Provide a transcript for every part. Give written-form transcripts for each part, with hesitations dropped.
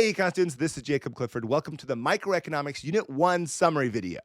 Hey, econ students, this is Jacob Clifford. Welcome to the Microeconomics Unit 1 summary video.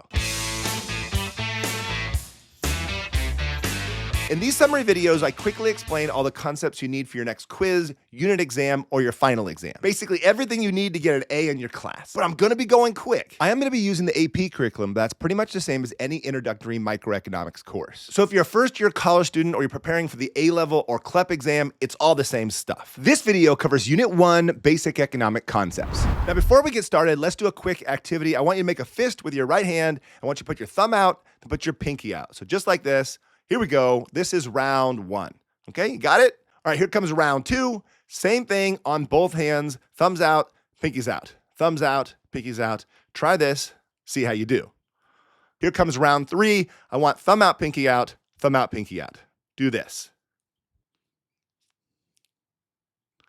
In these summary videos, I quickly explain all the concepts you need for your next quiz, unit exam, or your final exam. Basically, everything you need to get an A in your class. But I'm going to be going quick. I am going to be using the AP curriculum, but that's pretty much the same as any introductory microeconomics course. So if you're a first-year college student or you're preparing for the A-level or CLEP exam, it's all the same stuff. This video covers Unit 1, Basic Economic Concepts. Now, before we get started, let's do a quick activity. I want you to make a fist with your right hand. I want you to put your thumb out and put your pinky out. So just like this. Here we go. This is round 1. Okay, you got it? All right, here comes round 2. Same thing on both hands. Thumbs out, pinkies out. Thumbs out, pinkies out. Try this. See how you do. Here comes round 3. I want thumb out, pinky out. Thumb out, pinky out. Do this.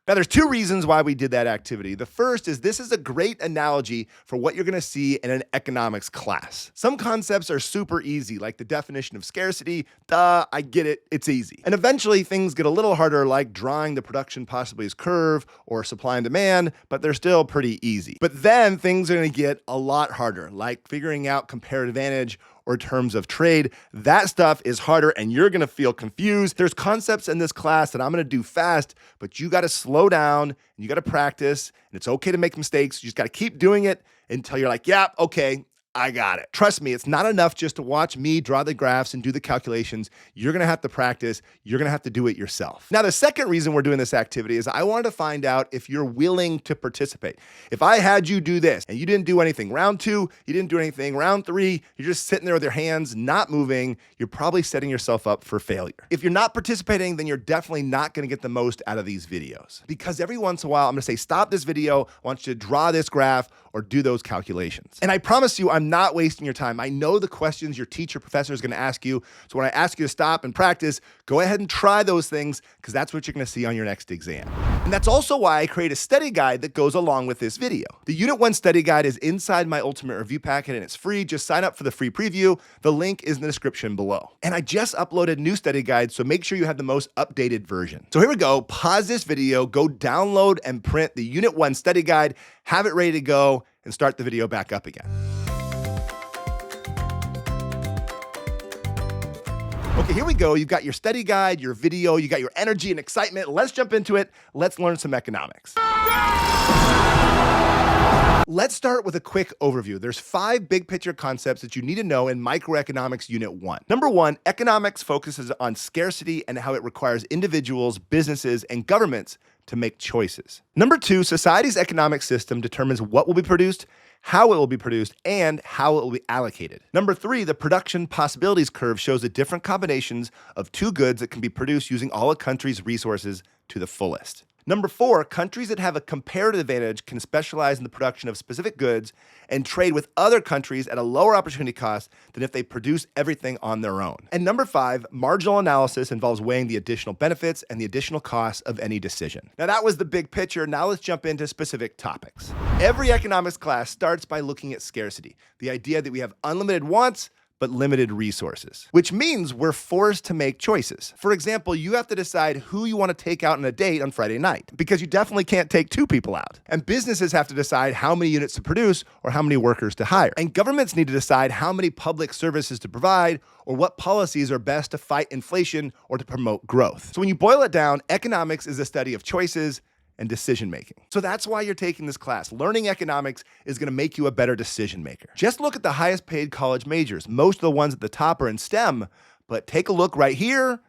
Now, there's 2 reasons why we did that activity. The first is this is a great analogy for what you're going to see in an economics class. Some concepts are super easy, like the definition of scarcity. Duh, I get it. It's easy. And eventually, things get a little harder, like drawing the production possibly as curve or supply and demand, but they're still pretty easy. But then things are going to get a lot harder, like figuring out comparative advantage or terms of trade. That stuff is harder and you're gonna feel confused. There's concepts in this class that I'm gonna do fast, but you gotta slow down and you gotta practice, and it's okay to make mistakes. You just gotta keep doing it until you're like, yeah, okay, I got it. Trust me, it's not enough just to watch me draw the graphs and do the calculations. You're gonna have to practice. You're gonna have to do it yourself. Now, the second reason we're doing this activity is I wanted to find out if you're willing to participate. If I had you do this and you didn't do anything, round 2, you didn't do anything, round 3, you're just sitting there with your hands not moving, you're probably setting yourself up for failure. If you're not participating, then you're definitely not gonna get the most out of these videos. Because every once in a while, I'm gonna say, stop this video, I want you to draw this graph or do those calculations. And I promise you, I'm not wasting your time. I know the questions your teacher, professor is going to ask you. So when I ask you to stop and practice, go ahead and try those things, because that's what you're going to see on your next exam. And that's also why I create a study guide that goes along with this video. The Unit 1 study guide is inside my Ultimate Review packet and it's free. Just sign up for the free preview. The link is in the description below. And I just uploaded new study guides, so make sure you have the most updated version. So here we go. Pause this video, go download and print the Unit 1 study guide, have it ready to go, and start the video back up again. Okay, here we go. You've got your study guide, your video, you got your energy and excitement. Let's jump into it. Let's learn some economics. Let's start with a quick overview. There's 5 big picture concepts that you need to know in Microeconomics Unit 1. Number 1, economics focuses on scarcity and how it requires individuals, businesses, and governments to make choices. Number 2, society's economic system determines what will be produced, how it will be produced, and how it will be allocated. Number 3, the production possibilities curve shows the different combinations of 2 goods that can be produced using all a country's resources to the fullest. Number 4, countries that have a comparative advantage can specialize in the production of specific goods and trade with other countries at a lower opportunity cost than if they produce everything on their own. And number 5, marginal analysis involves weighing the additional benefits and the additional costs of any decision. Now that was the big picture. Now let's jump into specific topics. Every economics class starts by looking at scarcity, the idea that we have unlimited wants but limited resources, which means we're forced to make choices. For example, you have to decide who you want to take out on a date on Friday night, because you definitely can't take 2 people out. And businesses have to decide how many units to produce or how many workers to hire. And governments need to decide how many public services to provide or what policies are best to fight inflation or to promote growth. So when you boil it down, economics is a study of choices and decision making. So that's why you're taking this class. Learning economics is going to make you a better decision maker. Just look at the highest paid college majors. Most of the ones at the top are in STEM, but take a look right here.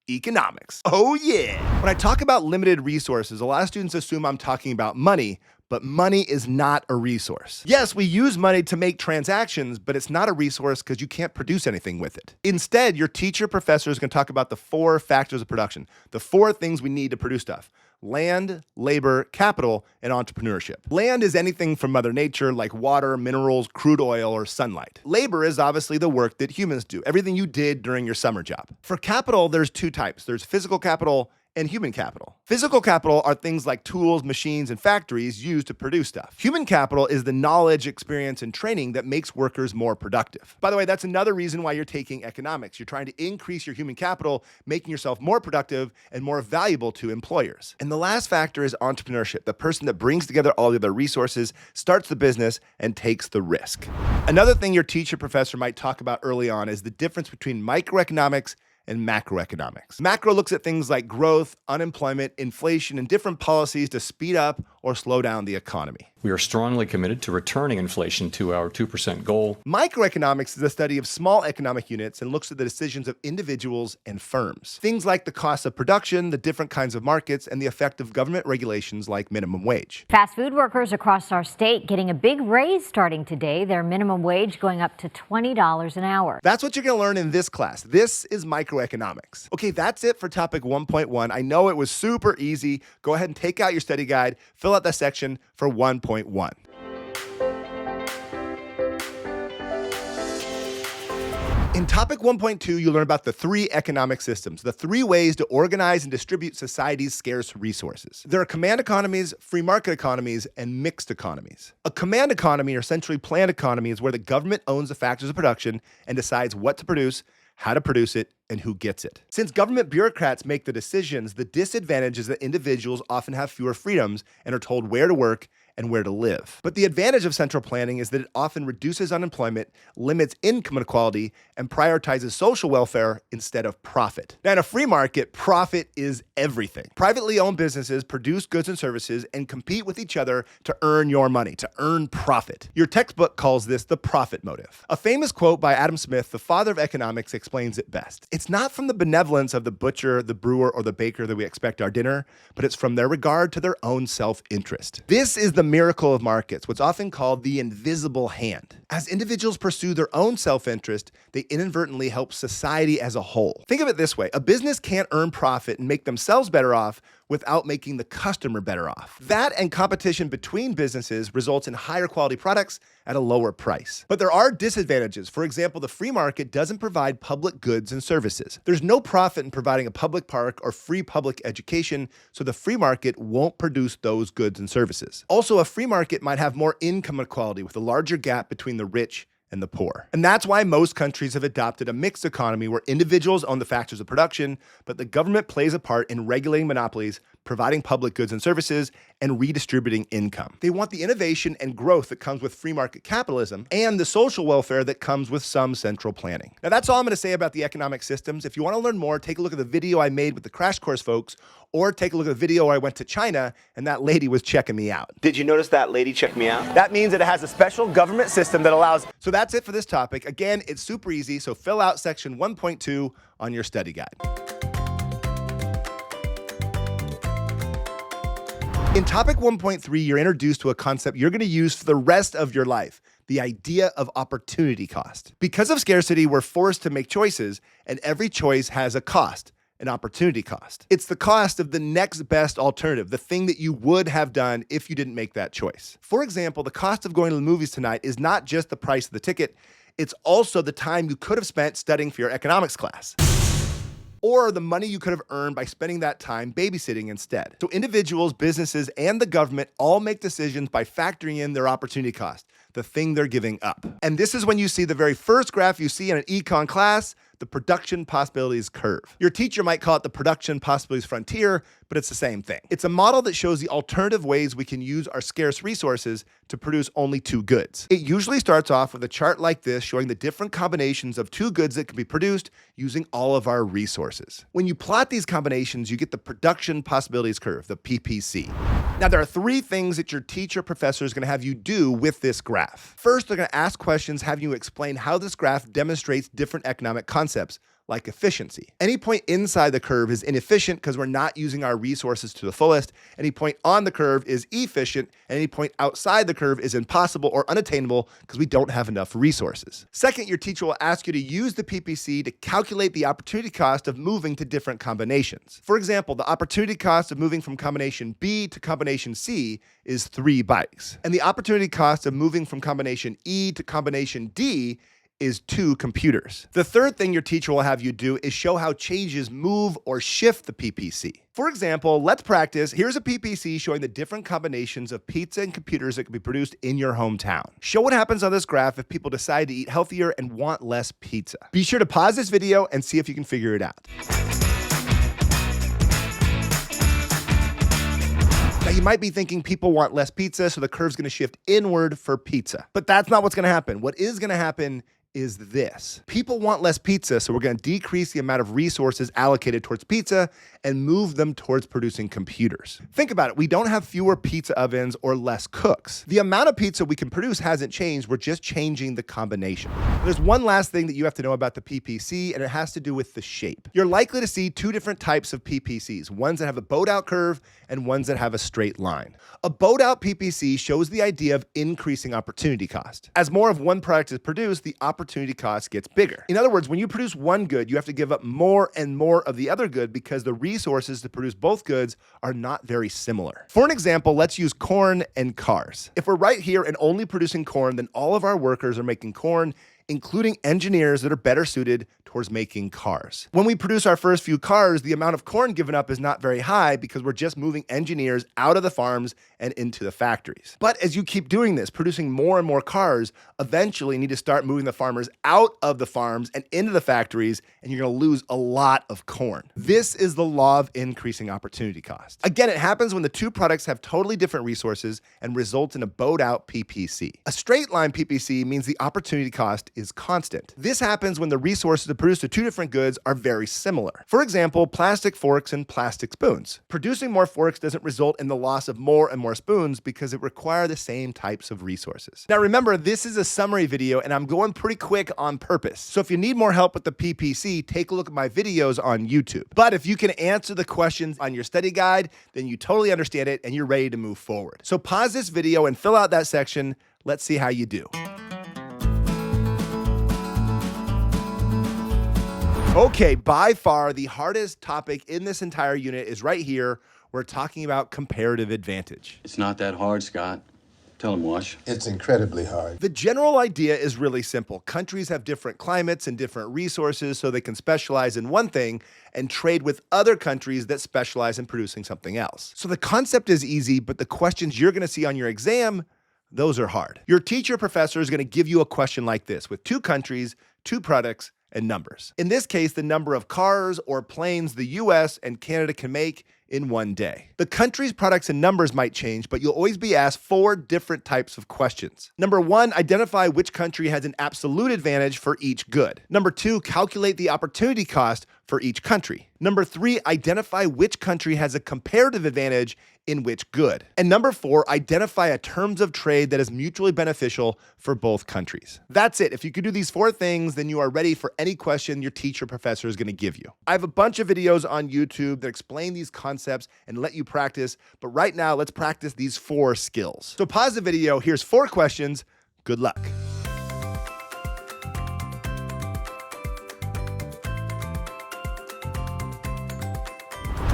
Economics. Oh yeah. When I talk about limited resources, a lot of students assume I'm talking about money, but money is not a resource. Yes, we use money to make transactions, but it's not a resource because you can't produce anything with it. Instead, your teacher, professor is going to talk about the 4 factors of production, the 4 things we need to produce stuff: land, labor, capital, and entrepreneurship. Land is anything from Mother Nature, like water, minerals, crude oil, or sunlight. Labor is obviously the work that humans do, everything you did during your summer job. For capital, there's 2 types. There's physical capital and human capital. Physical capital are things like tools, machines, and factories used to produce stuff. Human capital is the knowledge, experience, and training that makes workers more productive. By the way, that's another reason why you're taking economics. You're trying to increase your human capital, making yourself more productive and more valuable to employers. And the last factor is entrepreneurship, the person that brings together all the other resources, starts the business, and takes the risk. Another thing your teacher professor might talk about early on is the difference between microeconomics and macroeconomics. Macro looks at things like growth, unemployment, inflation, and different policies to speed up or slow down the economy. We are strongly committed to returning inflation to our 2% goal. Microeconomics is the study of small economic units and looks at the decisions of individuals and firms. Things like the cost of production, the different kinds of markets, and the effect of government regulations like minimum wage. Fast food workers across our state getting a big raise starting today, their minimum wage going up to $20 an hour. That's what you're going to learn in this class. This is microeconomics. Okay, that's it for topic 1.1. I know it was super easy. Go ahead and take out your study guide, fill out that section for 1.1. In topic 1.2, you'll learn about the three economic systems, the three ways to organize and distribute society's scarce resources. There are command economies, free market economies, and mixed economies. A command economy, or centrally planned economy, is where the government owns the factors of production and decides what to produce, how to produce it, and who gets it. Since government bureaucrats make the decisions, the disadvantage is that individuals often have fewer freedoms and are told where to work and where to live. But the advantage of central planning is that it often reduces unemployment, limits income inequality, and prioritizes social welfare instead of profit. Now, in a free market, profit is everything. Privately owned businesses produce goods and services and compete with each other to earn your money, to earn profit. Your textbook calls this the profit motive. A famous quote by Adam Smith, the father of economics, explains it best. It's not from the benevolence of the butcher, the brewer, or the baker that we expect our dinner, but it's from their regard to their own self-interest. This is the miracle of markets, what's often called the invisible hand. As individuals pursue their own self-interest, they inadvertently help society as a whole. Think of it this way: a business can't earn profit and make themselves better off without making the customer better off. That and competition between businesses results in higher quality products at a lower price. But there are disadvantages. For example, the free market doesn't provide public goods and services. There's no profit in providing a public park or free public education, so the free market won't produce those goods and services. Also, a free market might have more income inequality with a larger gap between the rich and the poor. And that's why most countries have adopted a mixed economy where individuals own the factors of production, but the government plays a part in regulating monopolies, providing public goods and services, and redistributing income. They want the innovation and growth that comes with free market capitalism and the social welfare that comes with some central planning. Now, that's all I'm going to say about the economic systems. If you want to learn more, take a look at the video I made with the Crash Course folks, or take a look at the video where I went to China and that lady was checking me out. Did you notice that lady checked me out? That means that it has a special government system that allows. So that's it for this topic. Again, it's super easy, so fill out section 1.2 on your study guide. In topic 1.3, you're introduced to a concept you're going to use for the rest of your life: the idea of opportunity cost. Because of scarcity, we're forced to make choices, and every choice has a cost, an opportunity cost. It's the cost of the next best alternative, the thing that you would have done if you didn't make that choice. For example, the cost of going to the movies tonight is not just the price of the ticket, it's also the time you could have spent studying for your economics class, or the money you could have earned by spending that time babysitting instead. So individuals, businesses, and the government all make decisions by factoring in their opportunity cost, the thing they're giving up. And this is when you see the very first graph you see in an econ class, the production possibilities curve. Your teacher might call it the production possibilities frontier, but it's the same thing. It's a model that shows the alternative ways we can use our scarce resources to produce only two goods. It usually starts off with a chart like this showing the different combinations of two goods that can be produced using all of our resources. When you plot these combinations, you get the production possibilities curve, the PPC. Now, there are three things that your teacher professor is going to have you do with this graph. First, they're going to ask questions having you explain how this graph demonstrates different economic concepts, like efficiency. Any point inside the curve is inefficient because we're not using our resources to the fullest. Any point on the curve is efficient, and any point outside the curve is impossible or unattainable because we don't have enough resources. Second, your teacher will ask you to use the PPC to calculate the opportunity cost of moving to different combinations. For example, the opportunity cost of moving from combination B to combination C is 3 bikes. And the opportunity cost of moving from combination E to combination D is 2 computers. The third thing your teacher will have you do is show how changes move or shift the PPC. For example, let's practice. Here's a PPC showing the different combinations of pizza and computers that can be produced in your hometown. Show what happens on this graph if people decide to eat healthier and want less pizza. Be sure to pause this video and see if you can figure it out. Now, you might be thinking people want less pizza, so the curve's going to shift inward for pizza. But that's not what's going to happen. What is going to happen is this. People want less pizza, so we're going to decrease the amount of resources allocated towards pizza and move them towards producing computers. Think about it. We don't have fewer pizza ovens or less cooks. The amount of pizza we can produce hasn't changed. We're just changing the combination. There's one last thing that you have to know about the PPC, and it has to do with the shape. You're likely to see 2 different types of PPCs, ones that have a bowed-out curve and ones that have a straight line. A bowed-out PPC shows the idea of increasing opportunity cost. As more of one product is produced, the opportunity cost gets bigger. In other words, when you produce one good, you have to give up more and more of the other good because the resources to produce both goods are not very similar. For an example, let's use corn and cars. If we're right here and only producing corn, then all of our workers are making corn, including engineers that are better suited towards making cars. When we produce our first few cars, the amount of corn given up is not very high because we're just moving engineers out of the farms and into the factories. But as you keep doing this, producing more and more cars, eventually you need to start moving the farmers out of the farms and into the factories, and you're going to lose a lot of corn. This is the law of increasing opportunity cost. Again, it happens when the 2 products have totally different resources and results in a bowed out PPC. A straight line PPC means the opportunity cost is constant. This happens when the resources to produce the 2 different goods are very similar. For example, plastic forks and plastic spoons. Producing more forks doesn't result in the loss of more and more spoons because it requires the same types of resources. Now remember, this is a summary video and I'm going pretty quick on purpose. So if you need more help with the PPC, take a look at my videos on YouTube. But if you can answer the questions on your study guide, then you totally understand it and you're ready to move forward. So pause this video and fill out that section. Let's see how you do. Okay, by far the hardest topic in this entire unit is right here. We're talking about comparative advantage. It's not that hard, Scott. Tell him, Wash. It's incredibly hard. The general idea is really simple. Countries have different climates and different resources, so they can specialize in one thing and trade with other countries that specialize in producing something else. So the concept is easy, but the questions you're going to see on your exam, those are hard. Your teacher professor is going to give you a question like this with 2 countries, 2 products, and numbers. In this case, the number of cars or planes the US and Canada can make in one day. The country's products and numbers might change, but you'll always be asked 4 different types of questions. Number 1, identify which country has an absolute advantage for each good. Number 2, calculate the opportunity cost for each country. Number 3, identify which country has a comparative advantage in which good. And number 4, identify a terms of trade that is mutually beneficial for both countries. That's it. If you can do these 4 things, then you are ready for any question your teacher or professor is going to give you. I have a bunch of videos on YouTube that explain these concepts and let you practice, but right now let's practice these 4 skills. So pause the video. Here's 4 questions. Good luck.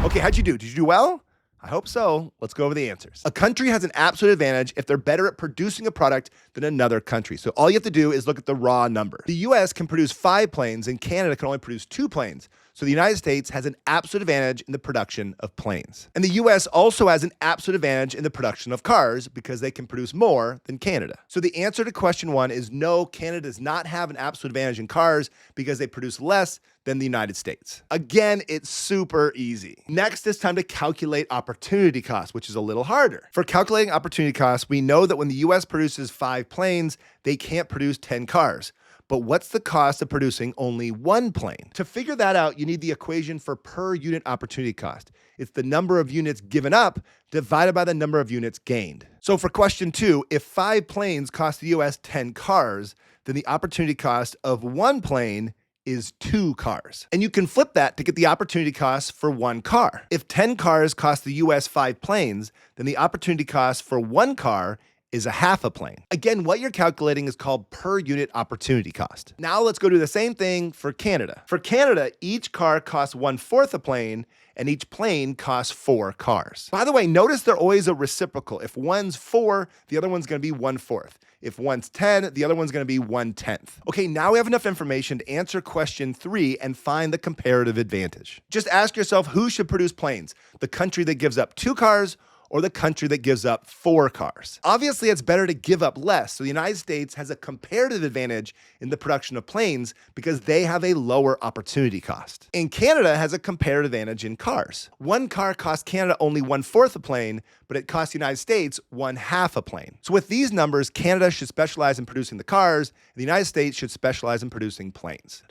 Okay, how'd you do? Did you do well? I hope so. Let's go over the answers. A country has an absolute advantage if they're better at producing a product than another country. So all you have to do is look at the raw number. The US can produce 5 planes and Canada can only produce 2 planes. So the United States has an absolute advantage in the production of planes. And the US also has an absolute advantage in the production of cars because they can produce more than Canada. So the answer to question 1 is no, Canada does not have an absolute advantage in cars because they produce less than the United States. Again, it's super easy. Next, it's time to calculate opportunity cost, which is a little harder. For calculating opportunity cost, we know that when the US produces 5 planes, they can't produce 10 cars. But what's the cost of producing only 1 plane? To figure that out, you need the equation for per unit opportunity cost. It's the number of units given up divided by the number of units gained. So for question 2, if 5 planes cost the US 10 cars, then the opportunity cost of 1 plane is 2 cars. And you can flip that to get the opportunity cost for 1 car. If 10 cars cost the US 5 planes, then the opportunity cost for 1 car is a half a plane. Again, what you're calculating is called per unit opportunity cost. Now let's go do the same thing for Canada. For Canada, each car costs 1/4 a plane and each plane costs 4 cars. By the way, notice they're always a reciprocal. If one's 4, the other one's going to be 1/4. If one's 10, the other one's going to be 1/10. Okay, now we have enough information to answer question 3 and find the comparative advantage. Just ask yourself, who should produce planes? The country that gives up 2 cars or the country that gives up 4 cars? Obviously, it's better to give up less, so the United States has a comparative advantage in the production of planes because they have a lower opportunity cost. And Canada has a comparative advantage in cars. 1 car costs Canada only 1/4 a plane, but it costs the United States 1/2 a plane. So with these numbers, Canada should specialize in producing the cars, and the United States should specialize in producing planes.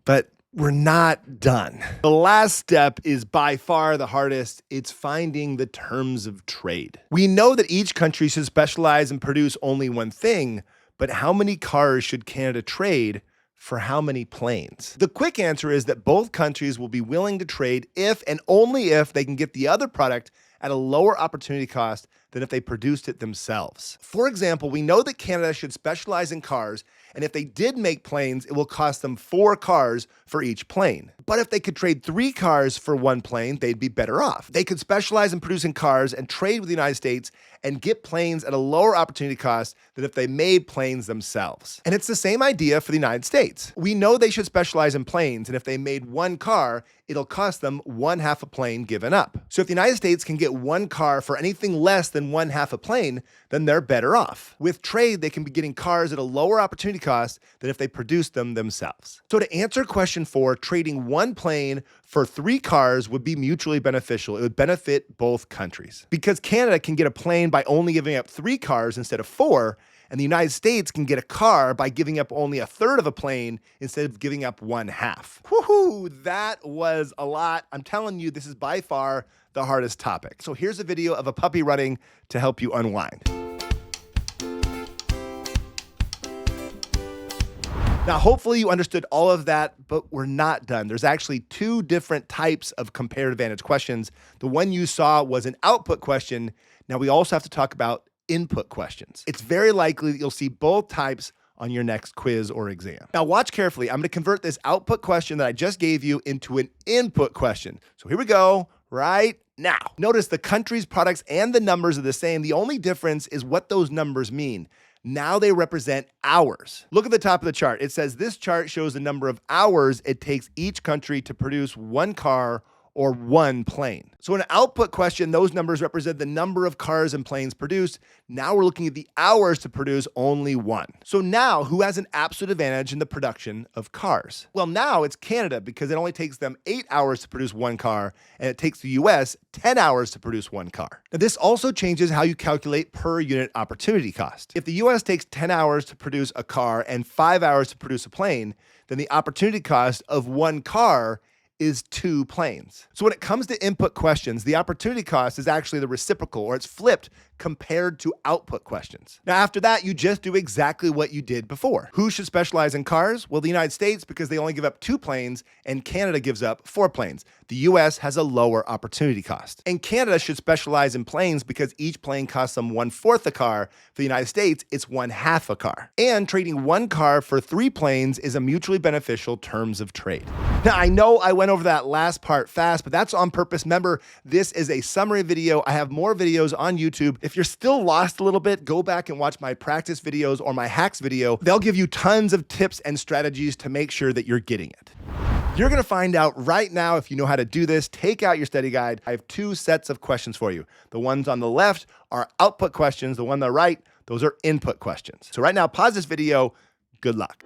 But we're not done. The last step is by far the hardest. It's finding the terms of trade. We know that each country should specialize and produce only one thing, but how many cars should Canada trade for how many planes? The quick answer is that both countries will be willing to trade if and only if they can get the other product at a lower opportunity cost than if they produced it themselves. For example, we know that Canada should specialize in cars, and if they did make planes, it will cost them 4 cars for each plane. But if they could trade 3 cars for 1 plane, they'd be better off. They could specialize in producing cars and trade with the United States and get planes at a lower opportunity cost than if they made planes themselves. And it's the same idea for the United States. We know they should specialize in planes, and if they made 1 car, it'll cost them 1/2 a plane given up. So if the United States can get 1 car for anything less than 1/2 a plane, then they're better off. With trade, they can be getting cars at a lower opportunity cost than if they produced them themselves. So to answer question 4, trading 1 plane for 3 cars would be mutually beneficial. It would benefit both countries. Because Canada can get a plane by only giving up 3 cars instead of 4, and the United States can get a car by giving up only 1/3 of a plane instead of giving up 1/2. Woohoo, that was a lot. I'm telling you, this is by far the hardest topic. So here's a video of a puppy running to help you unwind. Now, hopefully you understood all of that, but we're not done. There's actually 2 different types of comparative advantage questions. The one you saw was an output question. Now we also have to talk about input questions. It's very likely that you'll see both types on your next quiz or exam. Now watch carefully. I'm going to convert this output question that I just gave you into an input question. So here we go right now. Notice the countries, products, and the numbers are the same. The only difference is what those numbers mean. Now they represent hours. Look at the top of the chart. It says this chart shows the number of hours it takes each country to produce 1 car or 1 plane. So in an output question, those numbers represent the number of cars and planes produced. Now we're looking at the hours to produce only 1. So now who has an absolute advantage in the production of cars? Well, now it's Canada because it only takes them 8 hours to produce 1 car, and it takes the US 10 hours to produce 1 car. Now this also changes how you calculate per unit opportunity cost. If the US takes 10 hours to produce a car and 5 hours to produce a plane, then the opportunity cost of 1 car is 2 planes. So when it comes to input questions, the opportunity cost is actually the reciprocal, or it's flipped compared to output questions. Now, after that, you just do exactly what you did before. Who should specialize in cars? Well, the United States, because they only give up 2 planes, and Canada gives up 4 planes. The US has a lower opportunity cost. And Canada should specialize in planes because each plane costs them 1/4 a car. For the United States, it's 1/2 a car. And trading 1 car for 3 planes is a mutually beneficial terms of trade. Now, I know I went over that last part fast, but that's on purpose. Remember, this is a summary video. I have more videos on YouTube. If you're still lost a little bit, go back and watch my practice videos or my hacks video. They'll give you tons of tips and strategies to make sure that you're getting it. You're going to find out right now if you know how to do this. Take out your study guide. I have 2 sets of questions for you. The ones on the left are output questions. The one on the right, those are input questions. So right now, pause this video. Good luck.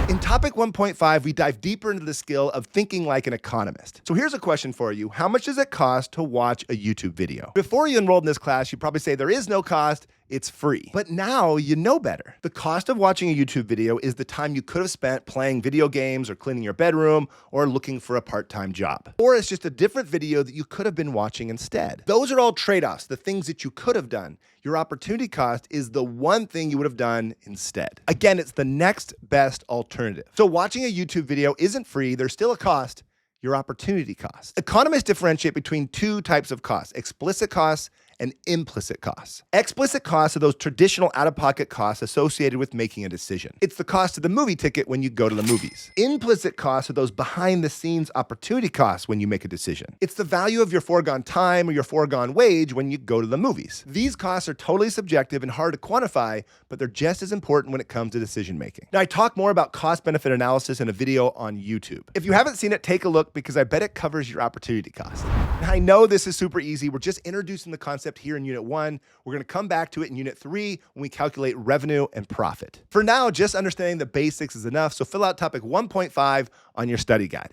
In topic 1.5, we dive deeper into the skill of thinking like an economist. So here's a question for you. How much does it cost to watch a YouTube video? Before you enrolled in this class, you'd probably say there is no cost. It's free. But now you know better. The cost of watching a YouTube video is the time you could have spent playing video games or cleaning your bedroom or looking for a part-time job. Or it's just a different video that you could have been watching instead. Those are all trade-offs, the things that you could have done. Your opportunity cost is the one thing you would have done instead. Again, it's the next best alternative. So watching a YouTube video isn't free. There's still a cost. Your opportunity cost. Economists differentiate between 2 types of costs, explicit costs and implicit costs. Explicit costs are those traditional out-of-pocket costs associated with making a decision. It's the cost of the movie ticket when you go to the movies. Implicit costs are those behind-the-scenes opportunity costs when you make a decision. It's the value of your foregone time or your foregone wage when you go to the movies. These costs are totally subjective and hard to quantify, but they're just as important when it comes to decision making. Now, I talk more about cost-benefit analysis in a video on YouTube. If you haven't seen it, take a look because I bet it covers your opportunity cost. Now, I know this is super easy. We're just introducing the concept here in Unit 1. We're going to come back to it in Unit 3 when we calculate revenue and profit. For now, just understanding the basics is enough, so fill out topic 1.5 on your study guide.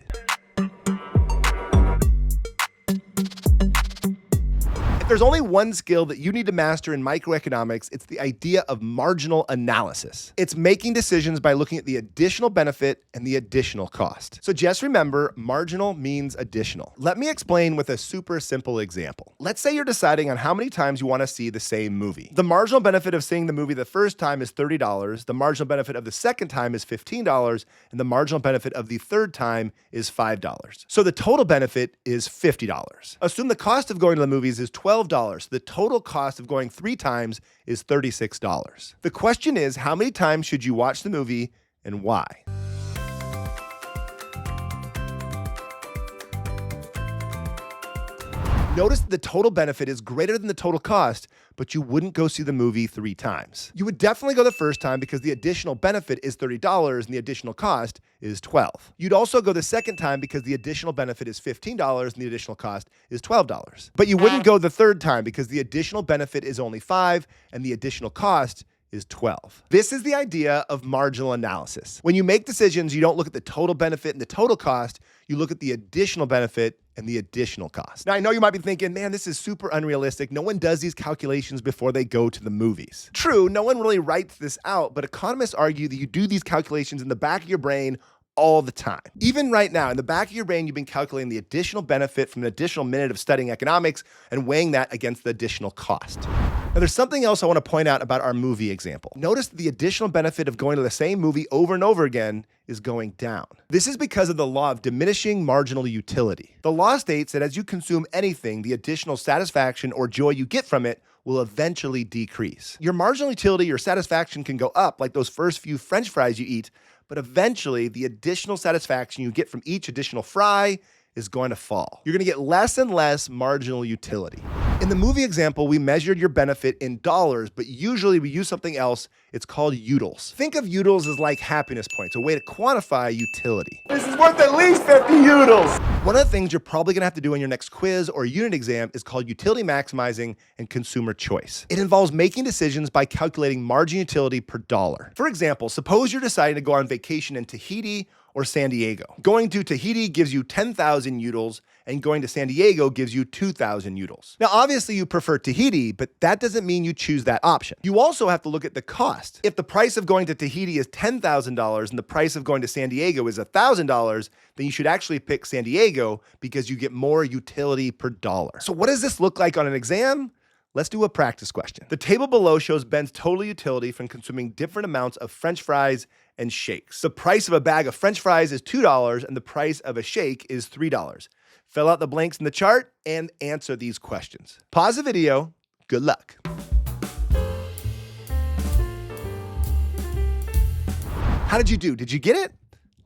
If there's only one skill that you need to master in microeconomics, it's the idea of marginal analysis. It's making decisions by looking at the additional benefit and the additional cost. So just remember, marginal means additional. Let me explain with a super simple example. Let's say you're deciding on how many times you want to see the same movie. The marginal benefit of seeing the movie the first time is $30, the marginal benefit of the second time is $15, and the marginal benefit of the third time is $5. So the total benefit is $50. Assume the cost of going to the movies is $12. The total cost of going 3 times is $36. The question is, how many times should you watch the movie and why? Notice that the total benefit is greater than the total cost, but you wouldn't go see the movie 3 times. You would definitely go the first time because the additional benefit is $30 and the additional cost is $12. You'd also go the second time because the additional benefit is $15 and the additional cost is $12. But you wouldn't go the third time because the additional benefit is only $5 and the additional cost is $12. This is the idea of marginal analysis. When you make decisions, you don't look at the total benefit and the total cost, you look at the additional benefit and the additional cost. Now, I know you might be thinking, man, this is super unrealistic. No one does these calculations before they go to the movies. True, no one really writes this out, but economists argue that you do these calculations in the back of your brain all the time. Even right now, in the back of your brain, you've been calculating the additional benefit from an additional minute of studying economics and weighing that against the additional cost. Now, there's something else I want to point out about our movie example. Notice that the additional benefit of going to the same movie over and over again is going down. This is because of the law of diminishing marginal utility. The law states that as you consume anything, the additional satisfaction or joy you get from it will eventually decrease. Your marginal utility or satisfaction can go up like those first few French fries you eat, but eventually the additional satisfaction you get from each additional fry is going to fall. You're going to get less and less marginal utility. In the movie example, we measured your benefit in dollars, but usually we use something else. It's called utils. Think of utils as like happiness points, a way to quantify utility. This is worth at least 50 utils. One of the things you're probably going to have to do in your next quiz or unit exam is called utility maximizing and consumer choice. It involves making decisions by calculating margin utility per dollar. For example, suppose you're deciding to go on vacation in Tahiti or San Diego. Going to Tahiti gives you 10,000 utils, and going to San Diego gives you 2,000 utils. Now, obviously you prefer Tahiti, but that doesn't mean you choose that option. You also have to look at the cost. If the price of going to Tahiti is $10,000 and the price of going to San Diego is $1,000, then you should actually pick San Diego because you get more utility per dollar. So what does this look like on an exam? Let's do a practice question. The table below shows Ben's total utility from consuming different amounts of French fries and shakes. The price of a bag of French fries is $2 and the price of a shake is $3. Fill out the blanks in the chart and answer these questions. Pause the video. Good luck. How did you do? Did you get it?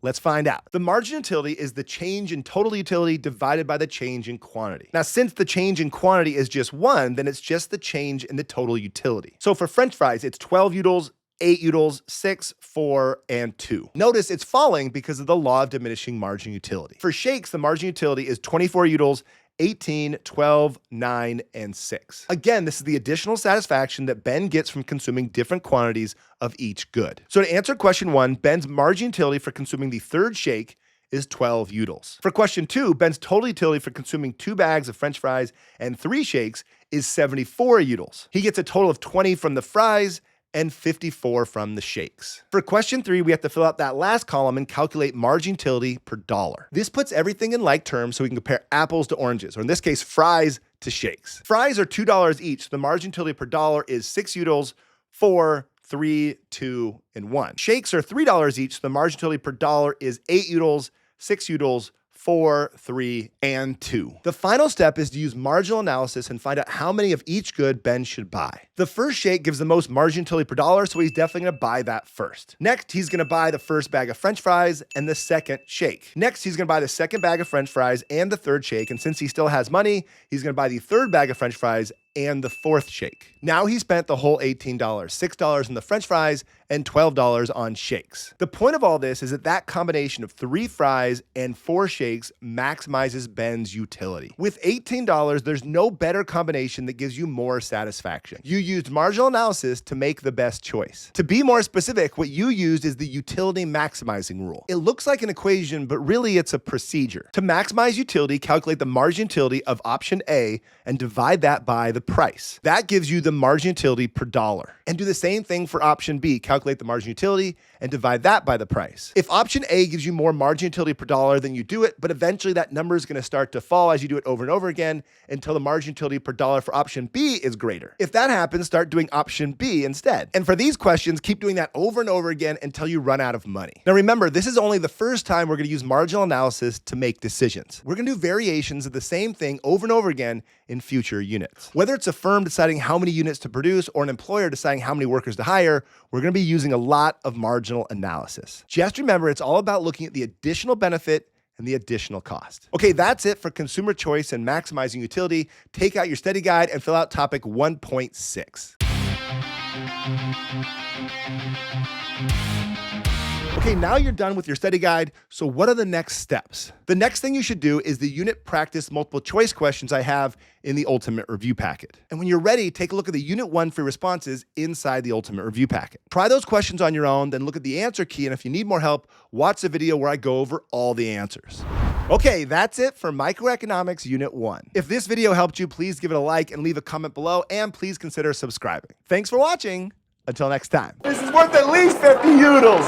Let's find out. The margin utility is the change in total utility divided by the change in quantity. Now, since the change in quantity is just 1, then it's just the change in the total utility. So for French fries, it's 12 utils, 8 utils, 6, 4, and 2. Notice it's falling because of the law of diminishing margin utility. For shakes, the margin utility is 24 utils, 18, 12, 9, and 6. Again, this is the additional satisfaction that Ben gets from consuming different quantities of each good. So to answer question 1, Ben's margin utility for consuming the third shake is 12 utils. For question 2, Ben's total utility for consuming 2 bags of French fries and 3 shakes is 74 utils. He gets a total of 20 from the fries and 54 from the shakes. For question 3, we have to fill out that last column and calculate margin utility per dollar. This puts everything in like terms so we can compare apples to oranges, or in this case, fries to shakes. Fries are $2 each, so the margin utility per dollar is 6 utils, 4, 3, 2, and 1. Shakes are $3 each, so the margin utility per dollar is 8 utils, 6 utils, 4, 3, and 2. The final step is to use marginal analysis and find out how many of each good Ben should buy. The first shake gives the most margin utility per dollar, so he's definitely going to buy that first. Next, he's going to buy the first bag of French fries and the second shake. Next, he's going to buy the second bag of French fries and the third shake, and since he still has money, he's going to buy the third bag of French fries and the fourth shake. Now he spent the whole $18, $6 on the French fries and $12 on shakes. The point of all this is that combination of 3 fries and 4 shakes maximizes Ben's utility. With $18, there's no better combination that gives you more satisfaction. You used marginal analysis to make the best choice. To be more specific, what you used is the utility maximizing rule. It looks like an equation, but really it's a procedure. To maximize utility, calculate the margin utility of option A and divide that by the price. That gives you the margin utility per dollar. And do the same thing for option B. Calculate the margin utility and divide that by the price. If option A gives you more margin utility per dollar, then you do it, but eventually that number is going to start to fall as you do it over and over again until the margin utility per dollar for option B is greater. If that happens, start doing option B instead. And for these questions, keep doing that over and over again until you run out of money. Now remember, this is only the first time we're going to use marginal analysis to make decisions. We're going to do variations of the same thing over and over again in future units. Whether it's a firm deciding how many units to produce or an employer deciding how many workers to hire, we're going to be using a lot of marginal analysis. Just remember, it's all about looking at the additional benefit and the additional cost. Okay, that's it for consumer choice and maximizing utility. Take out your study guide and fill out topic 1.6. Okay, now you're done with your study guide, so what are the next steps? The next thing you should do is the unit practice multiple choice questions I have in the Ultimate Review Packet. And when you're ready, take a look at the Unit 1 free responses inside the Ultimate Review Packet. Try those questions on your own, then look at the answer key, and if you need more help, watch the video where I go over all the answers. Okay, that's it for Microeconomics Unit 1. If this video helped you, please give it a like and leave a comment below, and please consider subscribing. Thanks for watching. Until next time. This is worth at least 50 noodles.